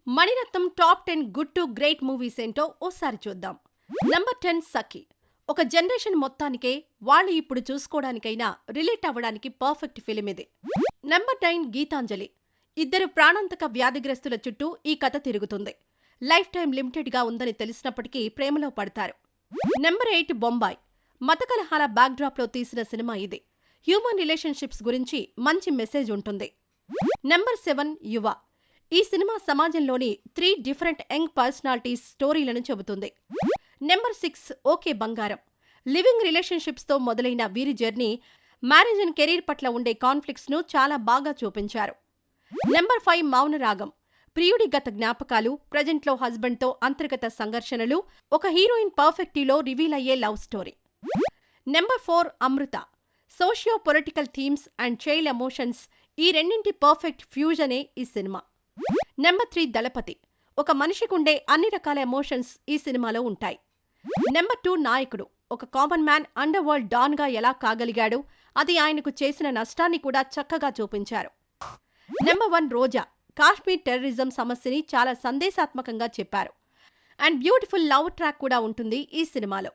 Mani Ratnam top 10 good to great movies ఏంటో ఓసారి చూద్దాం. నంబర్ 10 సఖి. ఒక జనరేషన్ మొత్తానికే వాళ్ళు ఇప్పుడు చూసుకోవడానికైనా రిలేట్ అవ్వడానికి పర్ఫెక్ట్ ఫిలిం ఇది. నంబర్ 9 గీతాంజలి. ఇద్దరు ప్రాణాంతక వ్యాధిగ్రస్తుల చుట్టూ ఈ కథ తిరుగుతుంది. లైఫ్ టైం లిమిటెడ్గా ఉందని తెలిసినప్పటికీ ప్రేమలో పడతారు. నంబర్ 8 బొంబాయి. మత కలహాల బ్యాక్డ్రాప్లో తీసిన సినిమా ఇది. హ్యూమన్ రిలేషన్షిప్స్ గురించి మంచి మెసేజ్ ఉంటుంది. నంబర్ 7 యువ. ఈ సినిమా సమాజంలోని 3 డిఫరెంట్ యంగ్ పర్సనాలిటీస్ స్టోరీలను చెబుతుంది. నెంబర్ 6 ఓకే బంగారం. లివింగ్ రిలేషన్షిప్స్తో మొదలైన వీరి జర్నీ, మ్యారేజ్ అండ్ కెరీర్ పట్ల ఉండే కాన్ఫ్లిక్ట్స్ను చాలా బాగా చూపించారు. నెంబర్ 5 మౌనరాగం. ప్రియుడి గత జ్ఞాపకాలు, ప్రజెంట్లో హస్బెండ్తో అంతర్గత సంఘర్షణలు, ఒక హీరోయిన్ పర్ఫెక్టీలో రివీల్ అయ్యే love story. Number 4 Amrutha. Socio political themes and child emotions, ఈ రెండింటి పర్ఫెక్ట్ ఫ్యూజనే ఈ సినిమా. నెంబర్ 3 దళపతి. ఒక మనిషికుండే అన్ని రకాల ఎమోషన్స్ ఈ సినిమాలో ఉంటాయి. నెంబర్ 2 నాయకుడు. ఒక కామన్ మ్యాన్ అండర్ వరల్డ్ డాన్గా ఎలా కాగలిగాడు, అది ఆయనకు చేసిన నష్టాన్ని కూడా చక్కగా చూపించారు. నెంబర్ 1 రోజా. కాశ్మీర్ టెర్రరిజం సమస్యని చాలా సందేశాత్మకంగా చెప్పారు. అండ్ బ్యూటిఫుల్ లవ్ ట్రాక్ కూడా ఉంటుంది ఈ సినిమాలో.